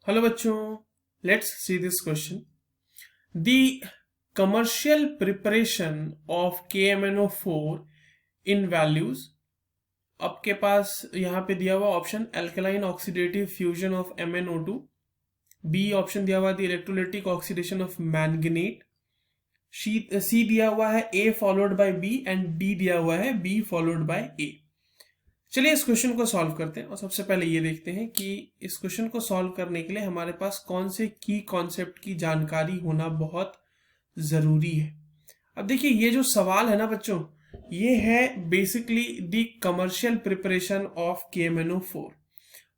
Hello बच्चों, let's see this question. The commercial preparation of KMnO4 in values. आपके पास यहाँ पे दिया हुआ option alkaline oxidative fusion of MnO2, B option दिया हुआ the electrolytic oxidation of manganate, C दिया हुआ है A followed by B and D दिया हुआ है B फॉलोड बाय A। चलिए इस क्वेश्चन को सॉल्व करते हैं और सबसे पहले ये देखते हैं कि इस क्वेश्चन को सॉल्व करने के लिए हमारे पास कौन से की कॉन्सेप्ट की जानकारी होना बहुत जरूरी है। अब देखिए ये जो सवाल है ना बच्चों, ये है basically the commercial preparation of KMnO4।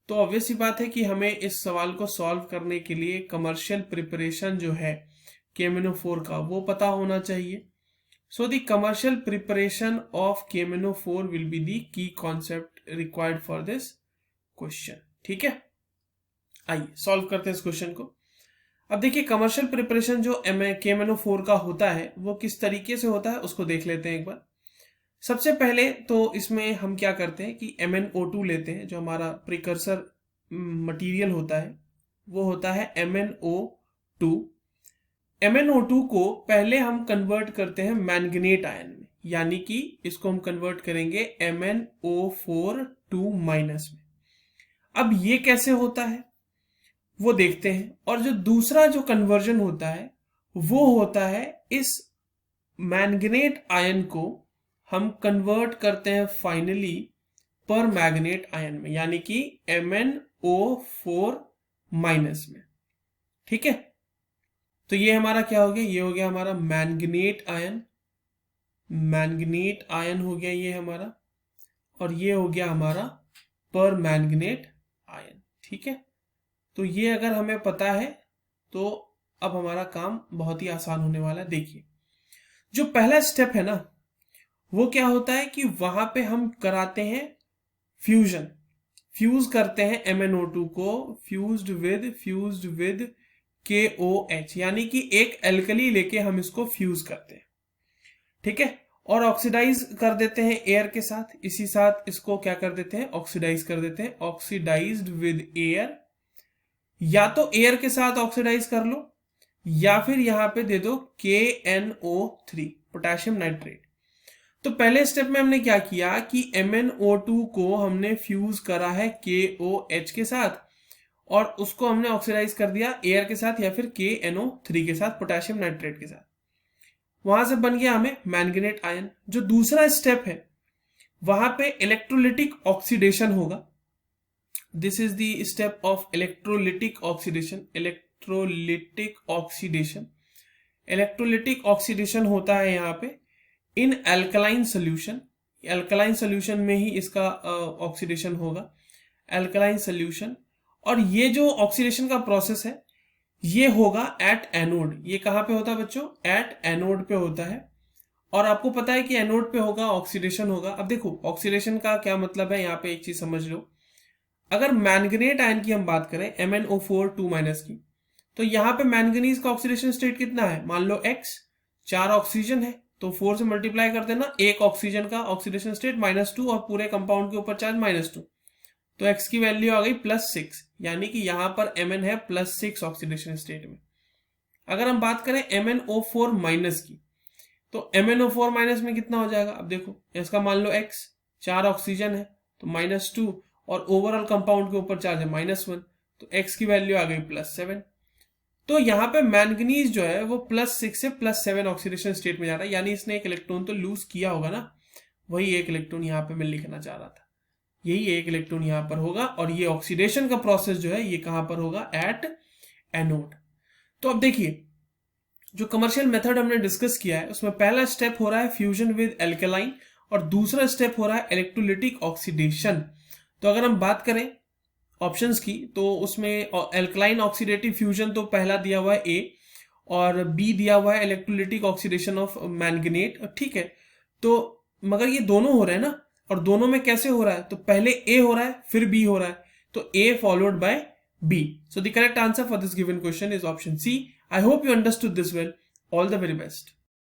तो ऑब्वियस ही बात है कि हमें इस सवाल को सॉल्व करने के लिए कमर्शियल प्रिपरेशन जो है KMnO4 का वो पता होना चाहिए। So the commercial preparation of KMnO4 will be the key concept required for this question। ठीक है, आइए सॉल्व करते हैं इस क्वेश्चन को। अब देखिए कमर्शियल प्रिपरेशन जो KMnO4 का होता है वो किस तरीके से होता है उसको देख लेते हैं एक बार। सबसे पहले तो इसमें हम क्या करते हैं कि MnO2 लेते हैं, जो हमारा प्रिकर्सर मटेरियल होता है वो होता है MnO2। MnO2 को पहले हम कन्वर्ट करते हैं मैंगनेट आयन में, यानी कि इसको हम कन्वर्ट करेंगे MnO4 माइनस में। अब ये कैसे होता है वो देखते हैं। और जो दूसरा जो कन्वर्जन होता है वो होता है इस मैंगनेट आयन को हम कन्वर्ट करते हैं फाइनली पर मैंगनेट आयन में, यानी कि MnO4 माइनस में। ठीक है, तो ये हमारा क्या हो गया, ये हो गया हमारा मैंगनेट आयन, मैंगनेट आयन हो गया ये हमारा, और ये हो गया हमारा पर मैंगनेट आयन। ठीक है, तो ये अगर हमें पता है तो अब हमारा काम बहुत ही आसान होने वाला है। देखिए जो पहला स्टेप है ना वो क्या होता है कि वहां पे हम कराते हैं फ्यूजन, फ्यूज करते हैं MnO2 को फ्यूज्ड विद KOH, यानी कि एक एल्कली लेके हम इसको फ्यूज करते हैं। ठीक है, और ऑक्सीडाइज कर देते हैं एयर के साथ, इसी साथ इसको क्या कर देते हैं, ऑक्सीडाइज कर देते हैं, ऑक्सीडाइज्ड विद एयर। या तो एयर के साथ ऑक्सीडाइज कर लो या फिर यहां पे दे दो KNO3, पोटेशियम नाइट्रेट। तो पहले स्टेप में हमने क्या किया कि MnO2 को हमने फ्यूज करा है KOH के साथ और उसको हमने ऑक्सीडाइज कर दिया एयर के साथ या फिर KNO3 के साथ, पोटेशियम नाइट्रेट के साथ। वहां से बन गया हमें मैंगनेट आयन। जो दूसरा स्टेप है वहां पे इलेक्ट्रोलिटिक ऑक्सीडेशन होगा। This is the step of electrolytic oxidation. Electrolytic oxidation, electrolytic oxidation होता है यहाँ पे in alkaline solution. Alkaline solution में ही इसका ऑक्सीडेशन होगा, एल्कलाइन सोल्यूशन। और ये जो ऑक्सीडेशन का प्रोसेस है ये होगा एट एनोड। ये कहां पे होता है बच्चों, एट एनोड पे होता है। और आपको पता है कि एनोड पे होगा ऑक्सीडेशन होगा। अब देखो ऑक्सीडेशन का क्या मतलब है, यहाँ पे एक चीज समझ लो। अगर मैंगनेट आयन की हम बात करें MnO4 की, तो यहाँ पे मैंगनीज का ऑक्सीडेशन स्टेट कितना है, मान लो X, 4 ऑक्सीजन है तो 4 से मल्टीप्लाई कर देना, एक ऑक्सीजन का ऑक्सीडेशन स्टेट -2 और पूरे कंपाउंड के ऊपर चार्ज -2, तो X की वैल्यू आ गई +6, यानी कि यहां पर Mn है +6 ऑक्सीडेशन स्टेट में। अगर हम बात करें MnO4 की, तो MnO4 में कितना हो जाएगा, अब देखो इसका मान लो X, 4 ऑक्सीजन है तो -2 और ओवरऑल कंपाउंड के ऊपर चार्ज है -1, तो X की वैल्यू आ गई +7। तो यहाँ पे मैंगनीज जो है वो +6 से +7 ऑक्सीडेशन स्टेट में जा रहा है, यानी इसने एक इलेक्ट्रॉन तो लूज किया होगा ना, वही एक इलेक्ट्रॉन यहाँ पे मैं लिखना चाह रहा था, यही एक इलेक्ट्रॉन यहां पर होगा। और ये ऑक्सीडेशन का प्रोसेस जो है ये कहां पर होगा, एट एनोड। तो अब देखिए जो कमर्शियल मेथड हमने डिस्कस किया है उसमें पहला स्टेप हो रहा है फ्यूजन विद एल्कलाइन और दूसरा स्टेप हो रहा है इलेक्ट्रोलिटिक ऑक्सीडेशन। तो अगर हम बात करें ऑप्शंस की तो उसमें एल्कलाइन ऑक्सीडेटिव फ्यूजन तो पहला दिया हुआ है A और B दिया हुआ है इलेक्ट्रोलिटिक ऑक्सीडेशन ऑफ मैंगनेट। ठीक है, तो मगर ये दोनों हो रहे हैं ना, और दोनों में कैसे हो रहा है, तो पहले A हो रहा है फिर B हो रहा है, तो A followed by B। So the correct answer for this given question is option C. I hope you understood this well. All the very best.